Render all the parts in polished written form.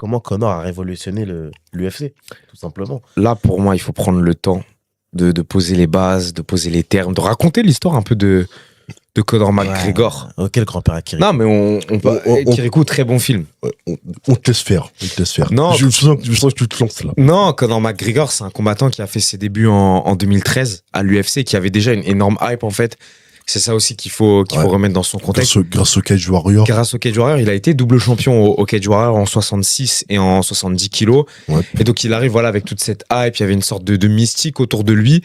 comment Conor a révolutionné l'UFC, tout simplement. Là, pour moi, il faut prendre le temps de poser les bases, de poser les termes, de raconter l'histoire un peu de Conor McGregor. Ouais. Quel grand-père à Kirikou. Non, mais on peut. Kirikou, très bon film. On te laisse faire. On te laisse faire. Non, je sens que tu te lances là. Non, Conor McGregor, c'est un combattant qui a fait ses débuts en 2013 à l'UFC, qui avait déjà une énorme hype en fait. C'est ça aussi qu'il faut remettre dans son contexte. Grâce au Cage Warrior. Grâce au Cage Warrior, il a été double champion au Cage Warrior en 66 et en 70 kilos. Ouais. Et donc il arrive voilà avec toute cette hype, il y avait une sorte de mystique autour de lui.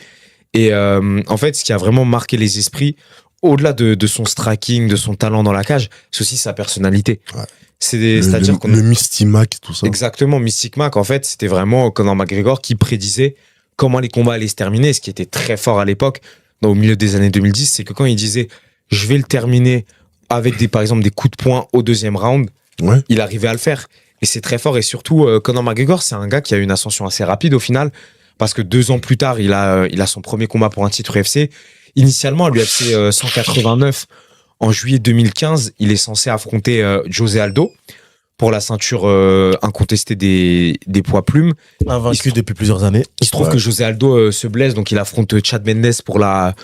Et en fait, ce qui a vraiment marqué les esprits, au-delà de son striking, de son talent dans la cage, c'est aussi sa personnalité. Ouais. C'est-à-dire le Misty Mac, tout ça. Exactement, Mystic Mac, en fait, c'était vraiment Conor McGregor qui prédisait comment les combats allaient se terminer. Ce qui était très fort à l'époque, au milieu des années 2010, c'est que quand il disait « je vais le terminer avec par exemple des coups de poing au deuxième round ouais. », il arrivait à le faire. Et c'est très fort. Et surtout, Conor McGregor, c'est un gars qui a eu une ascension assez rapide au final, parce que 2 ans plus tard, il a son premier combat pour un titre UFC. Initialement, à l'UFC 189, en juillet 2015, il est censé affronter José Aldo pour la ceinture incontestée des poids plumes. Invaincu depuis plusieurs années. Il se trouve que José Aldo se blesse, donc il affronte Chad Mendes pour la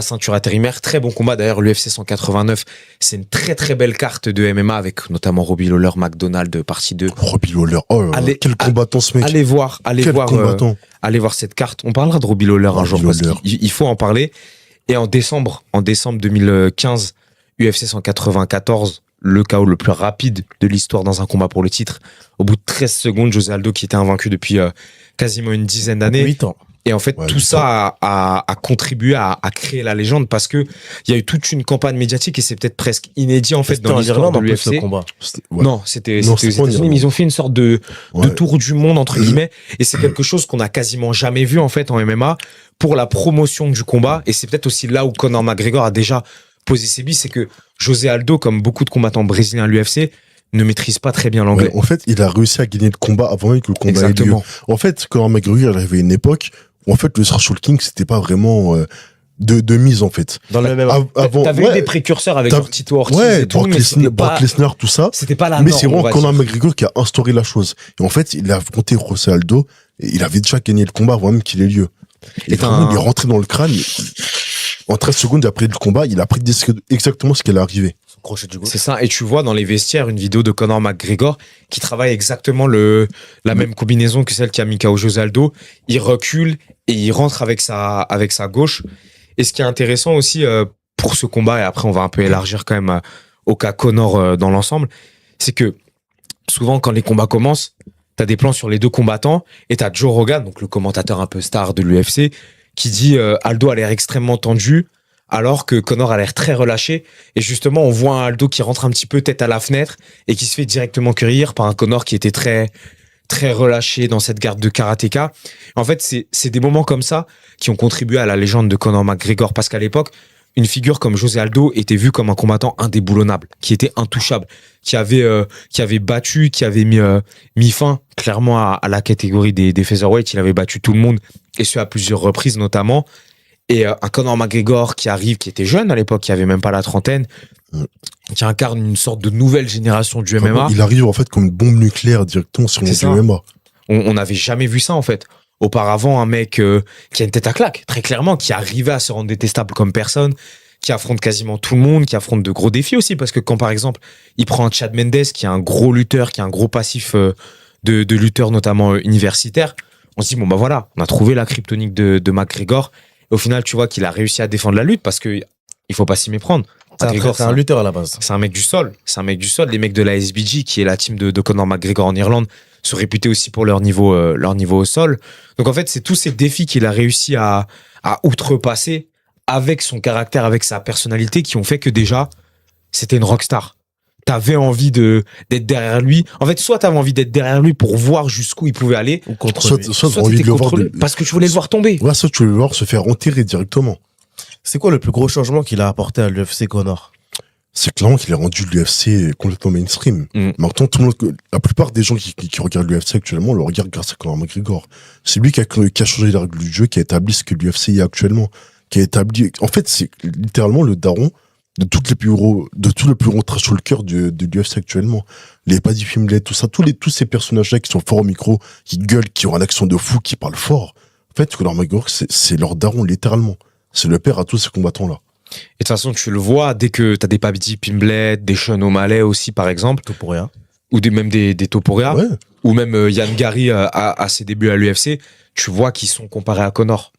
ceinture intérimaire. Très bon combat d'ailleurs, l'UFC 189. C'est une très très belle carte de MMA avec notamment Robbie Lawler, McDonald, partie 2. Robbie Lawler, oh là là, quel combattant ce mec. Allez voir cette carte. On parlera de Robbie Lawler un jour parce qu'il faut en parler. Et en décembre 2015, UFC 194, le KO le plus rapide de l'histoire dans un combat pour le titre. Au bout de 13 secondes, José Aldo qui était invaincu depuis quasiment une dizaine d'années. 8 ans. Et en fait, tout ça a contribué à créer la légende parce que il y a eu toute une campagne médiatique et c'est peut-être presque inédit en fait dans l'histoire de l'UFC. Non, c'était aux États-Unis, mais ils ont fait une sorte de tour du monde entre guillemets et c'est quelque chose qu'on a quasiment jamais vu en fait en MMA pour la promotion du combat et c'est peut-être aussi là où Conor McGregor a déjà posé ses billes, c'est que José Aldo, comme beaucoup de combattants brésiliens à l'UFC, ne maîtrise pas très bien l'anglais. Ouais, en fait, il a réussi à gagner le combat avant même que le combat ait lieu. En fait, Conor McGregor il arrivait à une époque où en fait le Threshold King c'était pas vraiment de mise en fait. Dans le même t'avais eu des précurseurs avec Tito Ortiz et tout, mais Brock Lesnar, tout ça. C'était pas la mais norme. C'est vraiment Conor McGregor qui a instauré la chose. Et en fait, il a affronté José Aldo et il avait déjà gagné le combat avant même qu'il ait lieu. Et vraiment, il est rentré dans le crâne. En 13 secondes après le combat, il a pris exactement ce qui allait arriver. C'est ça. Et tu vois dans les vestiaires une vidéo de Conor McGregor qui travaille exactement la même combinaison que celle qu'a mis KO José Aldo. Il recule et il rentre avec sa gauche. Et ce qui est intéressant aussi pour ce combat, et après on va un peu élargir quand même au cas Conor dans l'ensemble, c'est que souvent quand les combats commencent, t'as des plans sur les deux combattants et t'as Joe Rogan, donc le commentateur un peu star de l'UFC, qui dit Aldo a l'air extrêmement tendu alors que Conor a l'air très relâché. Et justement, on voit un Aldo qui rentre un petit peu tête à la fenêtre et qui se fait directement cueillir par un Conor qui était très très relâché dans cette garde de karatéka. En fait, c'est des moments comme ça qui ont contribué à la légende de Conor McGregor parce qu'à l'époque, une figure comme José Aldo était vue comme un combattant indéboulonnable, qui était intouchable, qui avait battu, qui avait mis fin clairement à la catégorie des featherweight. Il avait battu tout le monde et ce à plusieurs reprises notamment. Et un Conor McGregor qui arrive, qui était jeune à l'époque, qui avait même pas la trentaine, qui incarne une sorte de nouvelle génération du MMA. Il arrive en fait comme une bombe nucléaire directement sur le MMA. On n'avait jamais vu ça en fait. Auparavant, un mec qui a une tête à claque, très clairement, qui arrivait à se rendre détestable comme personne, qui affronte quasiment tout le monde, qui affronte de gros défis aussi, parce que quand par exemple, il prend un Chad Mendes, qui est un gros lutteur, qui a un gros passif de lutteur notamment universitaire, on se dit, bon bah voilà, on a trouvé la kryptonique de McGregor. Et au final, tu vois qu'il a réussi à défendre la lutte parce que il faut pas s'y méprendre. C'est un lutteur à la base. C'est un mec du sol. Les mecs de la SBG, qui est la team de Conor McGregor en Irlande, sont réputés aussi pour leur niveau au sol. Donc en fait, c'est tous ces défis qu'il a réussi à outrepasser avec son caractère, avec sa personnalité, qui ont fait que déjà, c'était une rockstar. T'avais envie d'être derrière lui. En fait, soit t'avais envie d'être derrière lui pour voir jusqu'où il pouvait aller, ou contre lui. Soit envie de le voir parce que tu voulais le voir tomber. Ouais, soit tu voulais le voir se faire enterrer directement. C'est quoi le plus gros changement qu'il a apporté à l'UFC, Conor? C'est clairement qu'il a rendu l'UFC complètement mainstream. Maintenant, la plupart des gens qui regardent l'UFC actuellement le regardent grâce à Conor McGregor. C'est lui qui a changé les règles du jeu, qui a établi ce que l'UFC est actuellement. Qui a établi. En fait, c'est littéralement le daron de tous les plus gros trash talkers de l'UFC actuellement. Les Paddy Pimblett, tout ça, tous ces personnages-là qui sont forts au micro, qui gueulent, qui ont un accent de fou, qui parlent fort. En fait, Conor McGregor, c'est leur daron, littéralement. C'est le père à tous ces combattants-là. Et de toute façon, tu le vois, dès que t'as des Paddy Pimblett, des Sean O'Malley aussi, par exemple. Topuria. Ou même des Topuria. Ouais. Ou même Yann Gary à ses débuts à l'UFC. Tu vois qu'ils sont comparés à Conor.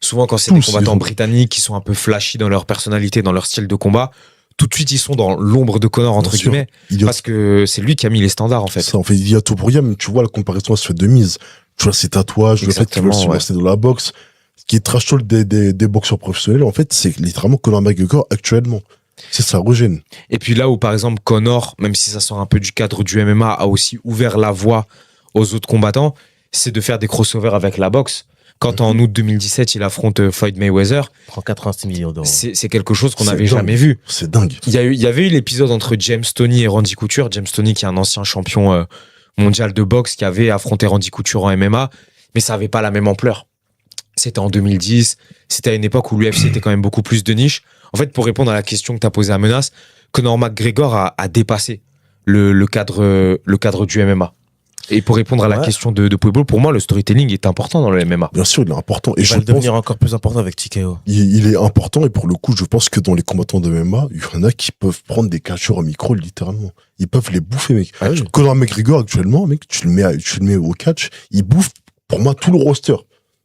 Souvent, quand c'est des combattants britanniques qui sont un peu flashy dans leur personnalité, dans leur style de combat, tout de suite, ils sont dans l'ombre de Conor, entre guillemets. Parce que c'est lui qui a mis les standards, en fait. Ça, en fait, il y a Topuria, mais tu vois, la comparaison, elle se fait de mise. Tu vois, ses tatouages, le fait qu'il veut se rester dans la boxe, ce qui est trash talk des boxeurs professionnels, en fait, c'est littéralement Conor McGregor actuellement. C'est ça, Rogène. Et puis là où, par exemple, Conor, même si ça sort un peu du cadre du MMA, a aussi ouvert la voie aux autres combattants, c'est de faire des crossovers avec la boxe. Quand en août 2017, il affronte Floyd Mayweather, Prend 86 millions d'euros. c'est quelque chose qu'on C'est n'avait dingue. jamais vu. C'est dingue. Il y avait eu l'épisode entre James Toney et Randy Couture. James Toney, qui est un ancien champion mondial de boxe, qui avait affronté Randy Couture en MMA, mais ça n'avait pas la même ampleur. C'était en 2010. C'était à une époque où l'UFC était quand même beaucoup plus de niche. En fait, pour répondre à la question que tu as posée à Menace, Conor McGregor a dépassé le cadre du MMA. Et pour répondre à la question de Pueblo, pour moi, le storytelling est important dans le MMA. Bien sûr, il est important. Et Il va le devenir encore plus important avec TKO. Il est important, et pour le coup, je pense que dans les combattants de MMA, il y en a qui peuvent prendre des catcheurs au micro, littéralement. Ils peuvent les bouffer, mec. Ah oui. Conor McGregor, actuellement, mec, tu le mets au catch, il bouffe, pour moi, tout le roster.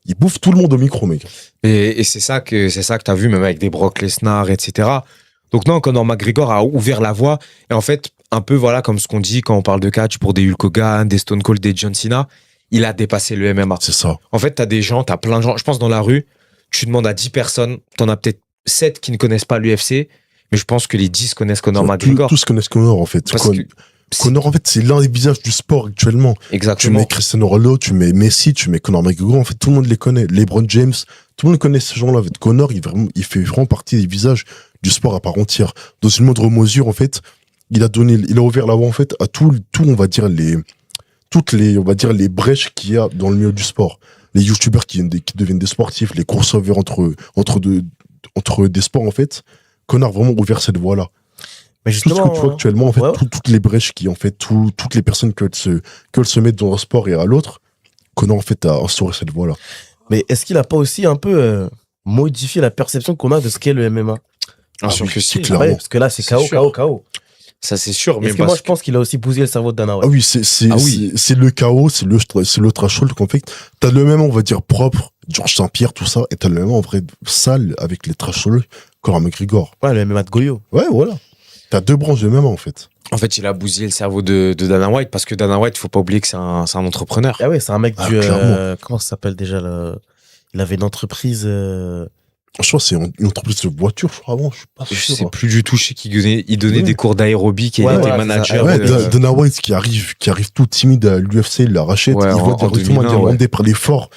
Il bouffe tout le monde au micro, mec. Et c'est ça que t'as vu, même avec des Brock Lesnar, etc. Donc non, Conor McGregor a ouvert la voie. Et en fait, un peu voilà comme ce qu'on dit quand on parle de catch pour des Hulk Hogan, des Stone Cold, des John Cena, il a dépassé le MMA. C'est ça. En fait, t'as plein de gens. Je pense dans la rue, tu demandes à 10 personnes, t'en as peut-être 7 qui ne connaissent pas l'UFC, mais je pense que les 10 connaissent Conor McGregor. Tous connaissent Conor, en fait. Conor, en fait, c'est l'un des visages du sport actuellement. Exactement. Tu mets Cristiano Ronaldo, tu mets Messi, tu mets Conor McGregor, en fait, tout le monde les connaît. LeBron James, tout le monde connaît ces gens-là. En fait, Conor, il fait vraiment partie des visages du sport à part entière. Dans une moindre mesure, en fait, il a ouvert la voie, en fait, à on va dire, on va dire, les brèches qu'il y a dans le milieu du sport. Les youtubeurs qui deviennent des sportifs, les crossovers entre des sports, en fait. Conor a vraiment ouvert cette voie-là. Mais Tout ce justement, que tu vois actuellement, en fait, toutes les brèches qui, en fait, toutes les personnes que se mettent dans un sport et à l'autre, Conor, en fait, a instauré cette voie-là. mais est-ce qu'il a pas aussi un peu modifié la perception qu'on a de ce qu'est le MMA? Bien sûr que si. clairement. Ouais, parce que là, c'est C'est KO, sûr. KO. Ça, c'est sûr. Mais Parce que moi, je pense qu'il a aussi bousillé le cerveau de Dana White. Ah oui, c'est le chaos, c'est le trash talk, en fait. T'as le même, on va dire, propre, Georges Saint-Pierre, tout ça, et t'as le même, en vrai, sale avec les trash talk, Conor McGregor. Ouais, le MMA de Goyo. Ouais, voilà. T'as deux branches de MMA, en fait. En fait, il a bousillé le cerveau de Dana White, parce que Dana White, faut pas oublier que c'est un entrepreneur. Ah ouais, c'est un mec Ah, du... clairement. comment ça s'appelle déjà Il avait une entreprise... Je crois que c'est une entreprise de voiture, je crois, avant, je suis pas Je sûr. sais plus du tout, je sais qu'il donnait Ouais. des cours d'aérobic et Ouais, il était voilà, c'est ça. manager. Ouais, de- Dana White qui arrive tout timide à l'UFC, il la rachète, Ouais, il en voit directement 2001, Irlandais par l'effort.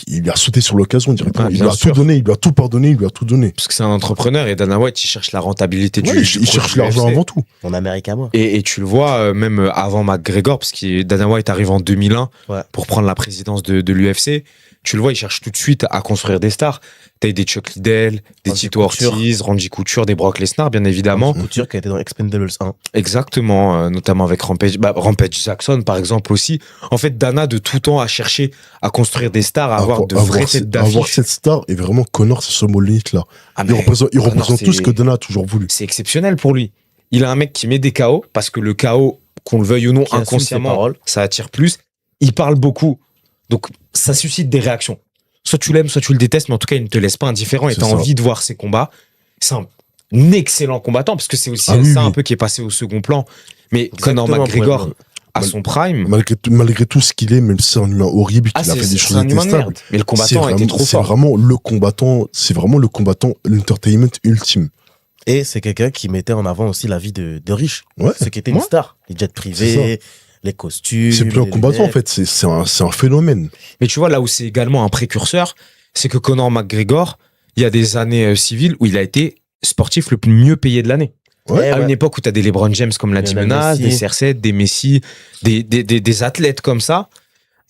Il lui a sauté sur l'occasion directement. Ah, il bien lui a sûr. tout donné, il lui a tout pardonné, il lui a tout donné. Parce que c'est un entrepreneur et Dana White, il cherche la rentabilité Ouais, du il projet cherche du l'argent UFC. avant tout. Mon Amérique à moi. Et tu le vois, même avant McGregor, parce que Dana White arrive en 2001 Ouais. pour prendre la présidence de l'UFC. Tu le vois, il cherche tout de suite à construire des stars. T'as eu des Chuck Liddell, des Randy Tito Couture. Ortiz, Randy Couture, des Brock Lesnar, bien évidemment. Couture qui a été dans Expendables 1. Exactement, notamment avec Rampage Jackson, par exemple, aussi. En fait, Dana, de tout temps, a cherché à construire des stars, à avoir de vraies têtes avoir d'affiche. cette star, et vraiment, Conor, c'est ce mot limite là. Ah, Il mais représente Conor, tout ce que Dana a toujours voulu. c'est exceptionnel pour lui. Il a un mec qui met des KO, parce que le KO, qu'on le veuille ou non, Qui assume ses inconsciemment, paroles. ça attire plus. Il parle beaucoup. Donc, ça suscite des réactions. Soit tu l'aimes, soit tu le détestes, mais en tout cas, il ne te laisse pas indifférent et C'est tu as ça. envie de voir ses combats. C'est un excellent combattant, parce que c'est aussi Ah oui, ça oui. un peu qui est passé au second plan. Mais Conor Exactement, McGregor, Pueblo. à son prime, Malgré tout ce qu'il est, même si c'est un humain horrible, qu'il a fait des c'est choses un humain de détestables. merde. Mais le combattant était trop C'est fort. vraiment le combattant, l'entertainment ultime. Et c'est quelqu'un qui mettait en avant aussi la vie de riches. Ouais. Ce qui était une Ouais. star. Les jets privés, les costumes. C'est plus un les combattant, en lunettes. fait. C'est un phénomène. Mais tu vois, là où c'est également un précurseur, c'est que Conor McGregor, il y a des années civiles où il a été sportif le mieux payé de l'année. Ouais. À une époque où tu as des LeBron James comme l'a dit Lionel Menace, Messi. des CR7, des Messi, des athlètes comme ça,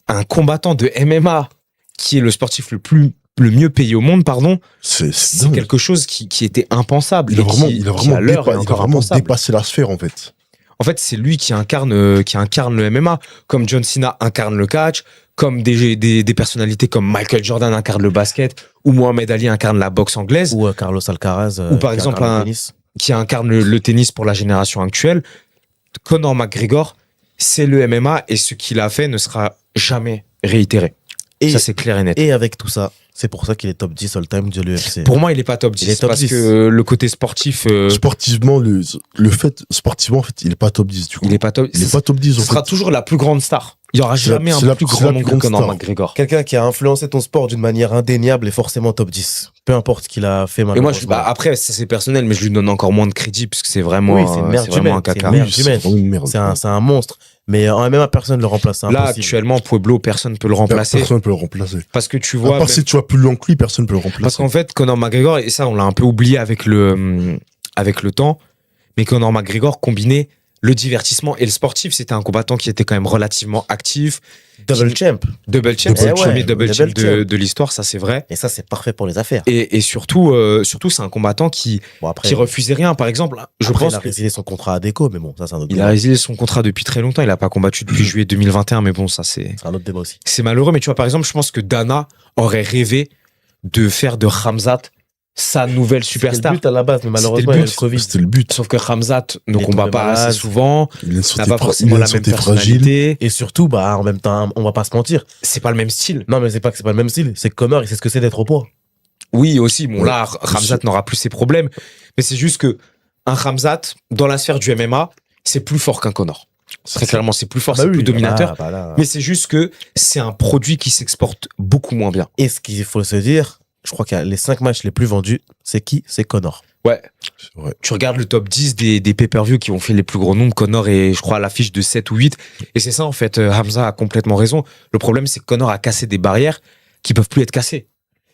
un combattant de MMA qui est le sportif le plus mieux payé au monde, pardon, C'est c'est dingue. quelque chose qui était impensable. Il a et vraiment, qui, il a qui, à vraiment, l'heure, est il a encore vraiment impensable. dépassé la sphère, en fait. En fait, c'est lui qui incarne le MMA, comme John Cena incarne le catch, comme des personnalités comme Michael Jordan incarne le basket, ou Mohamed Ali incarne la boxe anglaise, Ou Carlos Alcaraz. Ou par qui exemple, incarne le un- tennis. qui incarne le tennis pour la génération actuelle. Conor McGregor, c'est le MMA, et ce qu'il a fait ne sera jamais réitéré. Et, Ça, c'est clair et net. et avec tout ça, c'est pour ça qu'il est top 10 all-time de l'UFC. Pour moi, il est pas top Il 10, est top parce 10. que le côté sportif, Sportivement, sportivement, en fait, il est pas top 10, du coup. il est pas top. Il est pas top 10, Ce en sera fait. toujours la plus grande star. Il y aura C'est la- jamais c'est un la- plus c'est grand la nom plus que grande Conor star. McGregor. Quelqu'un qui a influencé ton sport d'une manière indéniable est forcément top 10. Peu importe ce qu'il a fait Et moi, malheureusement. après, ça c'est personnel, mais je lui donne encore moins de crédit, puisque c'est vraiment, Oui, c'est une merde c'est vraiment humaine, un caca. c'est une merde. Oui, c'est vraiment une merde. C'est un monstre. Mais en MMA, personne ne le remplace. C'est Là, impossible. actuellement, Pueblo, personne ne peut le remplacer. Personne ne peut le remplacer. Parce que tu À vois, part même- si tu vas plus loin que lui, personne ne peut le remplacer. parce qu'en fait, Conor McGregor, et ça, on l'a un peu oublié avec le temps, mais Conor McGregor combinait le divertissement et le sportif. C'était un combattant qui était quand même relativement actif. Double champ. Double champ, Double c'est le champ. premier double champ Double champ. de l'histoire, ça c'est vrai. Et ça, c'est parfait pour les affaires. Et surtout, c'est un combattant qui Bon, après, refusait rien. Par exemple, je après, pense il a que résilié son contrat à Déco, mais bon, ça, c'est un autre il a débat. résilié son contrat depuis très longtemps. Il a pas combattu depuis juillet 2021, mais bon, ça c'est C'est un autre débat aussi. malheureux. Mais tu vois, par exemple, je pense que Dana aurait rêvé de faire de Khamzat sa nouvelle superstar. C'était le but à la base, mais malheureusement, le il y a but. le Covid. C'était le but. Sauf que Khamzat ne Il est combat tombé pas malade. assez souvent, Il a une n'a santé, pas forcément il a la une même santé fragile. personnalité. Et surtout, bah, en même temps, on va pas se mentir. C'est pas le même style. Non, mais c'est pas que c'est pas le même style. C'est que Conor, il sait ce que c'est d'être au poids. Oui, aussi. Bon, Ouais, là, Khamzat n'aura plus ses problèmes. Mais c'est juste que un Khamzat, dans la sphère du MMA, c'est plus fort qu'un Conor. Très clairement, c'est plus fort, Bah c'est oui, plus dominateur. bah là. Mais c'est juste que c'est un produit qui s'exporte beaucoup moins bien. Et ce qu'il faut se dire, je crois que les 5 matchs les plus vendus, c'est qui? C'est Conor. Ouais. C'est vrai. Tu regardes le top 10 des pay-per-view qui ont fait les plus gros nombres. Connor est, je crois, à l'affiche de 7 ou 8. Et c'est ça, en fait. Hamza a complètement raison. Le problème, c'est que Connor a cassé des barrières qui peuvent plus être cassées.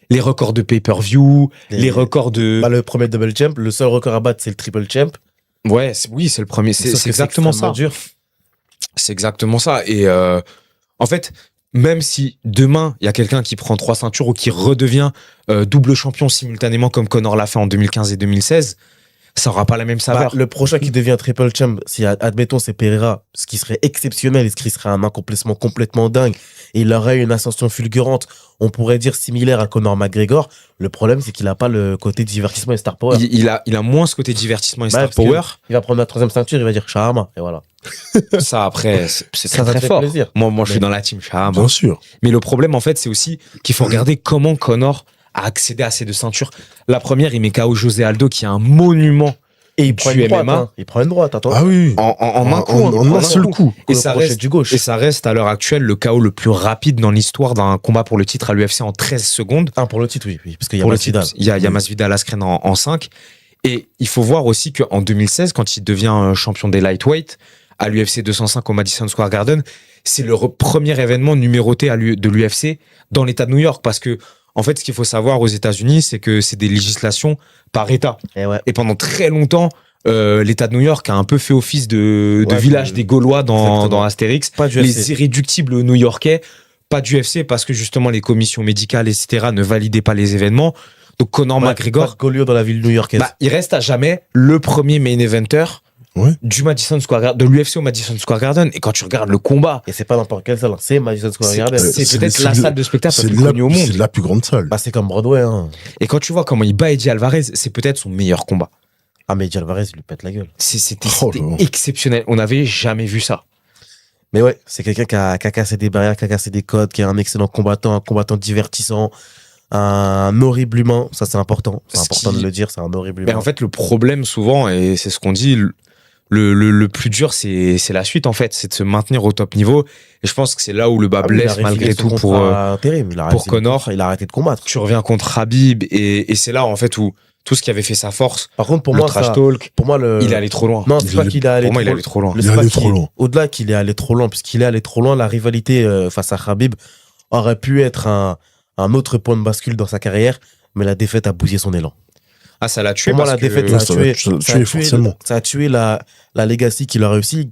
Les records de pay-per-view, les records de. Bah, le premier double champ, le seul record à battre, c'est le triple champ. Ouais, oui, c'est le premier. Sauf que C'est exactement ça. extrêmement dur. C'est exactement ça. Et en fait, même si demain, il y a quelqu'un qui prend 3 ceintures ou qui redevient double champion simultanément comme Connor l'a fait en 2015 et 2016, ça n'aura pas la même Bah, saveur. le prochain qui devient triple champ, si admettons c'est Pereira, ce qui serait exceptionnel et ce qui serait un accomplissement complètement dingue, et il aurait une ascension fulgurante, on pourrait dire similaire à Conor McGregor. Le problème, c'est qu'il n'a pas le côté divertissement et star power. Il a moins ce côté divertissement et Bah, star parce que power. Il va prendre la 3e ceinture, il va dire Shahama, et voilà. Ça, après, c'est Ça très, te très fait fort. plaisir. Moi, je suis Mais- dans la team Shahama. Bien sûr. Mais le problème, en fait, c'est aussi qu'il faut regarder comment Connor a accédé à ces 2 ceintures. La première, il met KO José Aldo, qui est un monument Et il prend Du une droite. MMA. Hein. Il prend une droite, attends. Ah oui. en un coup. hein. En un seul coup. Et Le ça crochet reste du gauche. Et ça reste à l'heure actuelle le KO le plus rapide dans l'histoire d'un combat pour le titre à l'UFC en 13 secondes. Ah, pour le titre, oui, parce qu'il y a Pour le Masvidal. titre, il y a Masvidal Askren en 5. Et il faut voir aussi qu'en 2016, quand il devient champion des lightweight à l'UFC 205 au Madison Square Garden, c'est le premier événement numéroté de l'UFC dans l'État de New York. Parce que, en fait, ce qu'il faut savoir aux États-Unis, c'est que c'est des législations par État. Et ouais. Et pendant très longtemps, l'État de New York a un peu fait office de Ouais, village des Gaulois exactement. dans Astérix. Pas du Les UFC. irréductibles new-yorkais, pas du UFC parce que justement les commissions médicales, etc., ne validaient pas les événements. Donc Conor Pas McGregor, de Golio dans la ville new-yorkaise. bah, il reste à jamais le premier main eventer Ouais. du Madison Square Garden, de l'UFC au Madison Square Garden. Et quand tu regardes le combat, Et c'est pas n'importe quelle salle, c'est Madison Square Garden. c'est c'est- peut-être c'est la le- salle de spectacle la C'est plus connue au monde. la plus grande salle. Bah, c'est comme Broadway. Hein. Et quand tu vois comment il bat Eddie Alvarez, c'est peut-être son meilleur combat. Ah, mais Eddie Alvarez, il lui pète la gueule. C'était Oh là là. exceptionnel. On n'avait jamais vu ça. Mais ouais, c'est quelqu'un qui a cassé des barrières, qui a cassé des codes, qui est un excellent combattant, un combattant divertissant, un horrible humain. Ça, c'est important. C'est Ce important qui- de le dire, c'est un horrible Mais humain. en fait, le problème souvent, et c'est ce qu'on dit, le plus dur, c'est la suite en fait, c'est de se maintenir au top niveau. Et je pense que c'est là où le bas Ah oui, il a blesse résilié malgré son tout pour contrat intérim. Il a pour résilié- Conor. Il a arrêté de combattre. Tu reviens contre Habib et c'est là en fait où tout ce qui avait fait sa force, Par contre, pour le moi, trash ça, talk, pour moi, le. il est allé trop loin. Non, c'est Il pas allait- qu'il est allé Pour moi, il est trop allé trop loin. Le Il est c'est pas allé qu'il- trop loin. Au-delà qu'il est allé trop loin, puisqu'il est allé trop loin, la rivalité face à Khabib aurait pu être un autre point de bascule dans sa carrière, mais la défaite a bousillé son élan. Ah, ça l'a tué Pour moi, parce la que défaite, Ouais, ça ça a l'a tué, tué, ça a tué, forcément. ça a tué la legacy qu'il a réussi.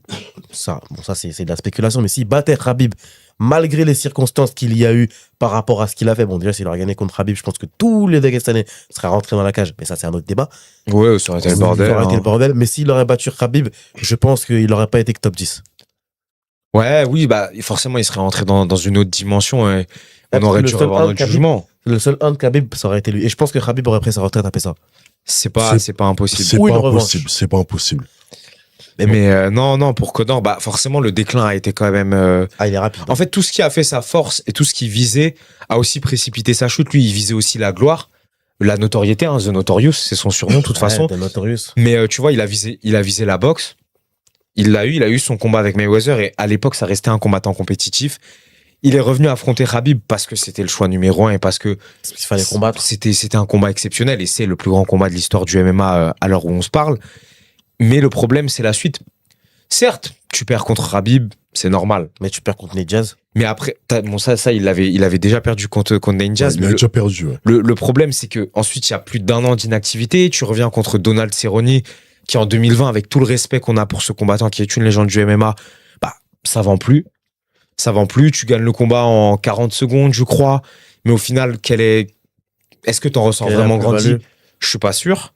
Ça, bon, ça c'est de la spéculation, mais s'il battait Khabib malgré les circonstances qu'il y a eu par rapport à ce qu'il a fait. Bon, déjà, s'il aurait gagné contre Khabib, je pense que tous les Dagestanais seraient rentrés dans la cage. Mais ça, c'est un autre débat. Ouais, ça aurait été le bordel. Ça aurait été hein. le bordel. Mais s'il aurait battu Khabib, je pense qu'il n'aurait pas été que top 10. Ouais, oui, bah forcément, il serait rentré dans une autre dimension et on Parce aurait que dû le seul revoir un notre Khabib- jugement. Le seul un de Khabib, ça aurait été lui. Et je pense que Khabib aurait pris sa retraite après ça. C'est pas impossible. C'est Ou pas une revanche. impossible. C'est pas impossible. Mais bon. Non, pour Conor, bah forcément, le déclin a été quand même. Ah, il est rapide. En fait, tout ce qui a fait sa force et tout ce qui visait a aussi précipité sa chute. Lui, il visait aussi la gloire, la notoriété. Hein, The Notorious, c'est son surnom de toute façon. The Notorious. Mais tu vois, il a visé la boxe. Il a eu son combat avec Mayweather et à l'époque, ça restait un combattant compétitif. Il est revenu affronter Khabib parce que c'était le choix numéro 1 et parce que Parce qu'il fallait combattre. c'était un combat exceptionnel et c'est le plus grand combat de l'histoire du MMA à l'heure où on se parle. Mais le problème, c'est la suite. Certes, tu perds contre Khabib, c'est normal. Mais tu perds contre Nate Diaz. Mais après, bon, ça, il avait déjà perdu contre Nate Diaz. Il mais a déjà perdu. Ouais. le problème, c'est que ensuite il y a plus d'1 an d'inactivité. Tu reviens contre Donald Cerrone, qui en 2020, avec tout le respect qu'on a pour ce combattant qui est une légende du MMA, bah, ça vend plus. Ça vend plus. Tu gagnes le combat en 40 secondes, je crois. Mais au final, est-ce que tu en ressors Quelle est la vraiment grandi? plus-value? Je suis pas sûr.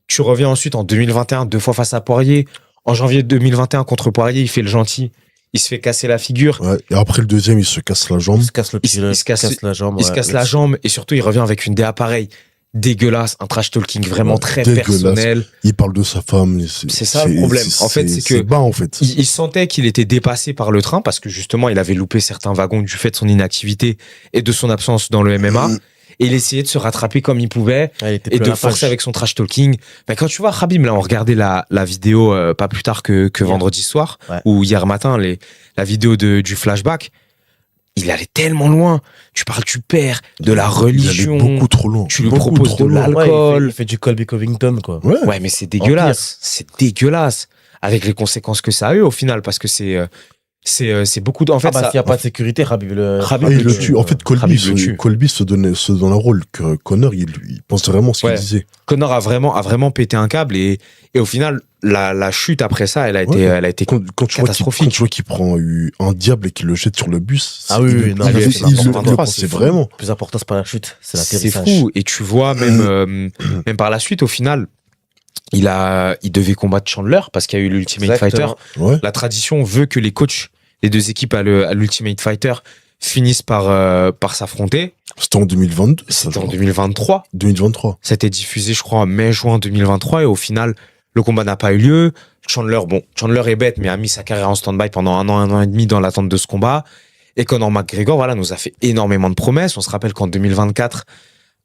Tu reviens ensuite en 2021, 2 fois face à Poirier. En janvier 2021, contre Poirier, il fait le gentil. Il se fait casser la figure. Ouais. Et après le deuxième, il se casse la jambe. Il se casse le pied, il se casse- la jambe. Il se casse la jambe et surtout, il revient avec une DA pareille. Dégueulasse, un trash talking vraiment Ouais, très dégueulasse. personnel. Il parle de sa femme. C'est ça, le problème. En fait, c'est que- C'est bas, en fait. Il sentait qu'il était dépassé par le train parce que justement, il avait loupé certains wagons du fait de son inactivité et de son absence dans le MMA. Et il essayait de se rattraper comme il pouvait Ah, il était et plus à de la forcer page. avec son trash talking. Mais quand tu vois Khabib, là, on regardait la vidéo pas plus tard que vendredi soir Ouais. ou hier matin, la vidéo du flashback. Il allait tellement loin. Tu perds de la Il religion. allait beaucoup trop loin. Tu lui Beaucoup proposes trop de loin. l'alcool. Ouais, il fait du Colby Covington, quoi. Ouais. Ouais, mais c'est dégueulasse. C'est dégueulasse. Avec les conséquences que ça a eu au final, parce que c'est beaucoup en fait, Ah bah, ça- s'il n'y a pas de sécurité, Khabib le... Khabib Ah, il le le tue. tue. En fait, Khabib le tue. Colby se donne un rôle que Connor, il pense vraiment ce qu'il Ouais. disait. Connor a vraiment pété un câble et au final, la chute après ça, elle a été, Ouais. elle a été Quand tu vois catastrophique. qu'il prend un diable et qu'il le jette sur le bus, Ah oui, il oui, le- non, il mais le- c'est il le- n'importe il le quoi, pensait c'est fou. vraiment. Le plus important, c'est pas la chute, c'est c'est l'atterrissage. fou. Et tu vois, même par la suite, au final, il devait combattre Chandler parce qu'il y a eu l'Ultimate Fighter. Exactement. Ouais. La tradition veut que les coachs, les deux équipes à l'Ultimate Fighter finissent par s'affronter. C'était en 2022. ça, C'était en genre. 2023. 2023. C'était diffusé, je crois, en mai-juin 2023. Et au final, le combat n'a pas eu lieu. Chandler est bête, mais a mis sa carrière en stand-by pendant 1 an et demi dans l'attente de ce combat. Et Conor McGregor, voilà, nous a fait énormément de promesses. On se rappelle qu'en 2024,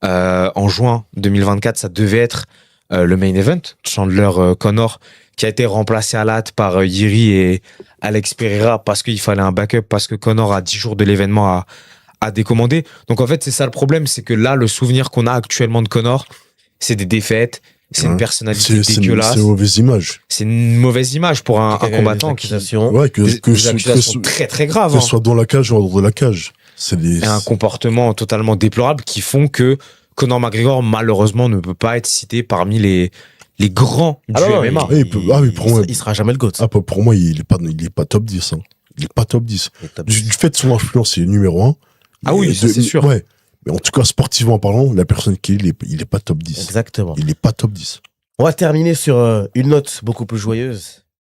en juin 2024, ça devait être le main event. Chandler-Conor, qui a été remplacé à la hâte par Yuri et Alex Pereira parce qu'il fallait un backup, parce que Conor a 10 jours de l'événement à décommander. Donc en fait, c'est ça le problème, c'est que là, le souvenir qu'on a actuellement de Conor, c'est des défaites, c'est une Ouais. personnalité C'est dégueulasse, une mauvaise image. c'est une mauvaise image pour un Quelqu'un combattant a eu des qui... accusations. Ouais, que Des ce accusations très très graves. que hein. ce soit dans la cage ou en dehors de la cage. C'est des. Et un comportement totalement déplorable qui font que Conor McGregor, malheureusement, ne peut pas être cité parmi les grands du Ah non, MMA. il peut- ah oui, pour moi- il sera jamais le GOAT. Ah, pour moi, il est pas top 10. Hein. Il est pas top 10. Du fait de son influence, il est numéro 1. Ah oui, ça, c'est sûr. Ouais. Mais en tout cas, sportivement parlant, la personne qu'il est, il est pas top 10. Exactement. Il est pas top 10. On va terminer sur une note beaucoup plus joyeuse.